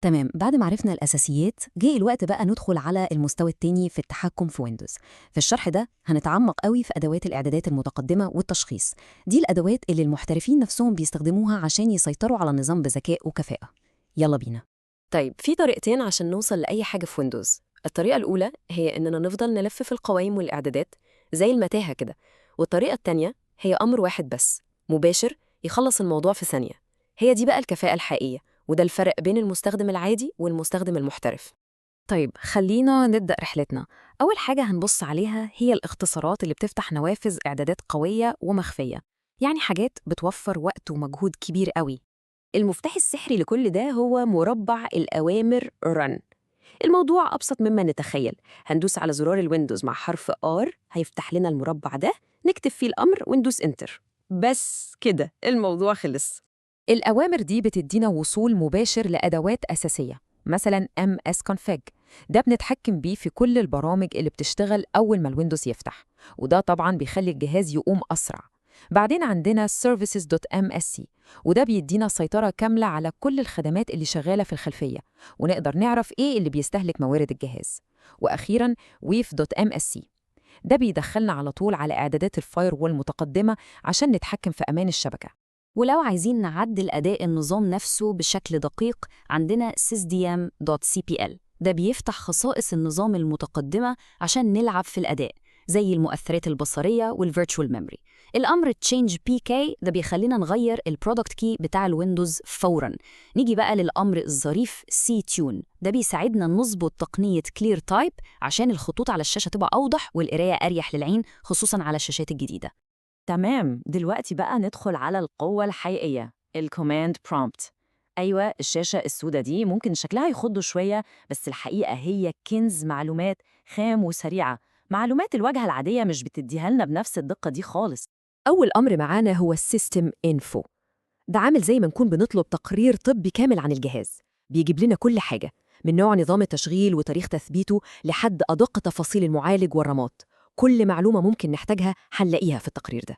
تمام، بعد ما عرفنا الأساسيات جه الوقت بقى ندخل على المستوى التاني في التحكم في ويندوز. في الشرح ده هنتعمق قوي في أدوات الإعدادات المتقدمة والتشخيص. دي الأدوات اللي المحترفين نفسهم بيستخدموها عشان يسيطروا على النظام بذكاء وكفاءة. يلا بينا. طيب في طريقتين عشان نوصل لأي حاجة في ويندوز. الطريقة الأولى هي إننا نفضل نلف في القوائم والإعدادات زي المتاهة كده، والطريقة التانية هي أمر واحد بس مباشر يخلص الموضوع في ثانية. هي دي بقى الكفاءة الحقيقية، وده الفرق بين المستخدم العادي والمستخدم المحترف. طيب خلينا نبدأ رحلتنا. أول حاجة هنبص عليها هي الاختصارات اللي بتفتح نوافذ إعدادات قوية ومخفية، يعني حاجات بتوفر وقت ومجهود كبير قوي. المفتاح السحري لكل ده هو مربع الأوامر Run. الموضوع أبسط مما نتخيل. هندوس على زرار الويندوز مع حرف R، هيفتح لنا المربع ده، نكتب فيه الأمر وندوس انتر. بس كده الموضوع خلص. الأوامر دي بتدينا وصول مباشر لأدوات أساسية، مثلا MS-config. ده بنتحكم بيه في كل البرامج اللي بتشتغل أول ما الويندوز يفتح، وده طبعاً بيخلي الجهاز يقوم أسرع. بعدين عندنا services.msc، وده بيدينا سيطرة كاملة على كل الخدمات اللي شغالة في الخلفية، ونقدر نعرف إيه اللي بيستهلك موارد الجهاز. وأخيراً weave.msc، ده بيدخلنا على طول على إعدادات الفايروول المتقدمة عشان نتحكم في أمان الشبكة. ولو عايزين نعدل أداء النظام نفسه بشكل دقيق عندنا sysdm.cpl. ده بيفتح خصائص النظام المتقدمة عشان نلعب في الأداء زي المؤثرات البصرية والvirtual memory. الأمر change pk ده بيخلينا نغير البرودكت كي بتاع الويندوز فوراً. نيجي بقى للأمر الظريف ctune. ده بيساعدنا نظبط تقنية clear type عشان الخطوط على الشاشة تبقى أوضح والقراية أريح للعين، خصوصاً على الشاشات الجديدة. تمام، دلوقتي بقى ندخل على القوة الحقيقية، الكوماند برومبت. أيوة، الشاشة السوداء دي ممكن شكلها يخض شوية، بس الحقيقة هي كنز معلومات خام وسريعة. معلومات الواجهة العادية مش بتديها لنا بنفس الدقة دي خالص. أول أمر معانا هو السيستم انفو. ده عامل زي ما نكون بنطلب تقرير طبي كامل عن الجهاز. بيجيب لنا كل حاجة، من نوع نظام التشغيل وتاريخ تثبيته لحد أدق تفاصيل المعالج والرامات. كل معلومة ممكن نحتاجها هنلاقيها في التقرير ده.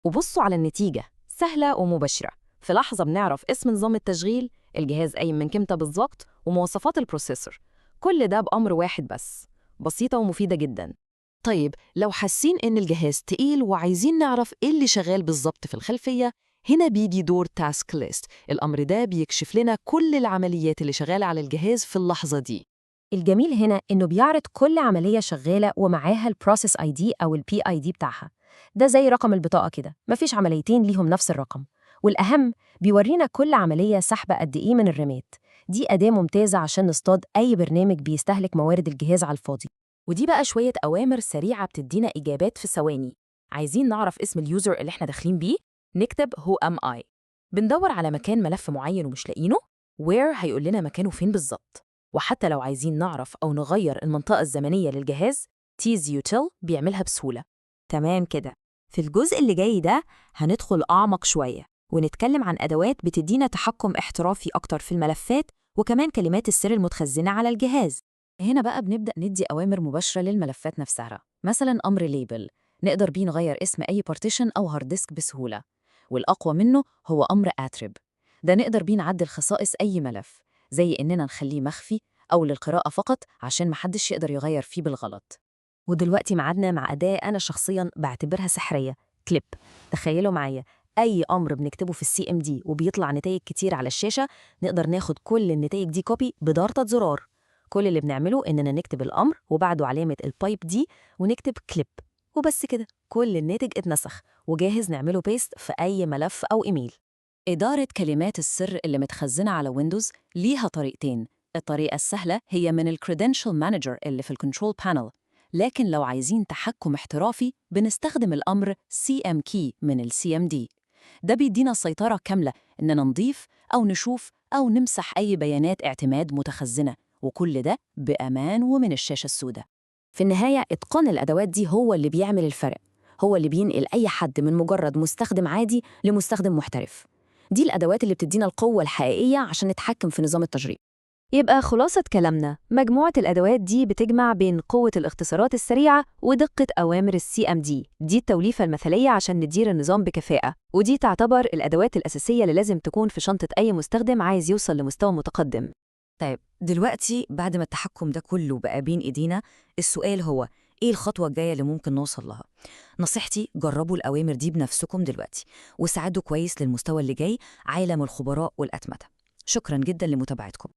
وبصوا على النتيجة، سهلة ومباشرة. في لحظة بنعرف اسم نظام التشغيل، الجهاز قايم من كامتى بالظبط، ومواصفات البروسيسور. كل ده بأمر واحد بس. بسيطة ومفيدة جدا. طيب لو حاسين إن الجهاز تقيل وعايزين نعرف إيه اللي شغال بالظبط في الخلفية، هنا بيجي دور تاسك ليست. الأمر ده بيكشف لنا كل العمليات اللي شغالة على الجهاز في اللحظة دي. الجميل هنا إنه بيعرض كل عملية شغالة ومعاها البروسيس اي دي أو البي اي دي بتاعها. ده زي رقم البطاقة كده، مفيش عمليتين ليهم نفس الرقم. والأهم بيورينا كل عملية سحبة قد إيه من الرامات. دي أداة ممتازة عشان نصطاد أي برنامج بيستهلك موارد الجهاز على الفاضي. ودي بقى شوية أوامر سريعة بتدينا إجابات في ثواني. عايزين نعرف اسم اليوزر اللي احنا داخلين بيه، نكتب who am I. بندور على مكان ملف معين ومش لاقينه، where هيقول لنا مكانه فين بالظبط. وحتى لو عايزين نعرف أو نغير المنطقة الزمنية للجهاز، tsutil بيعملها بسهولة. تمام كده. في الجزء اللي جاي ده هندخل أعمق شوية ونتكلم عن أدوات بتدينا تحكم احترافي أكتر في الملفات وكمان كلمات السر المتخزنة على الجهاز. هنا بقى بنبدأ ندي أوامر مباشرة للملفات نفسها، مثلا أمر ليبل نقدر بيه نغير اسم أي بارتيشن أو هارد ديسك بسهولة. والأقوى منه هو أمر attrib. ده نقدر بيه نعدل خصائص أي ملف، زي إننا نخليه مخفي أو للقراءة فقط عشان محدش يقدر يغير فيه بالغلط. ودلوقتي معادنا مع أداة أنا شخصياً بعتبرها سحرية، كليب. تخيلوا معايا، أي أمر بنكتبه في CMD وبيطلع نتائج كتير على الشاشة، نقدر ناخد كل النتائج دي كوبي بضغطة زرار. كل اللي بنعمله إننا نكتب الأمر وبعده علامة البايب دي ونكتب كليب، وبس كده كل الناتج اتنسخ وجاهز نعمله بيست في أي ملف أو إيميل. إدارة كلمات السر اللي متخزنة على ويندوز ليها طريقتين. الطريقة السهلة هي من الكريدنشال مانجر اللي في الكنترول بانل، لكن لو عايزين تحكم احترافي بنستخدم الأمر CMKey من CMD. ده بيدينا السيطرة كاملة إننا نضيف أو نشوف أو نمسح أي بيانات اعتماد متخزنة، وكل ده بأمان ومن الشاشة السوداء. في النهاية إتقان الأدوات دي هو اللي بيعمل الفرق، هو اللي بينقل أي حد من مجرد مستخدم عادي لمستخدم محترف. دي الأدوات اللي بتدينا القوة الحقيقية عشان نتحكم في نظام التشغيل. يبقى خلاصة كلامنا، مجموعة الأدوات دي بتجمع بين قوة الاختصارات السريعة ودقة أوامر CMD. دي التوليفة المثالية عشان ندير النظام بكفاءة، ودي تعتبر الأدوات الأساسية اللي لازم تكون في شنطة أي مستخدم عايز يوصل لمستوى متقدم. طيب دلوقتي بعد ما التحكم ده كله بقى بين إيدينا، السؤال هو إيه الخطوة الجاية اللي ممكن نوصل لها؟ نصيحتي جربوا الأوامر دي بنفسكم دلوقتي وساعدوا كويس للمستوى اللي جاي، عالم الخبراء والأتمتة. شكرا جدا لمتابعتكم.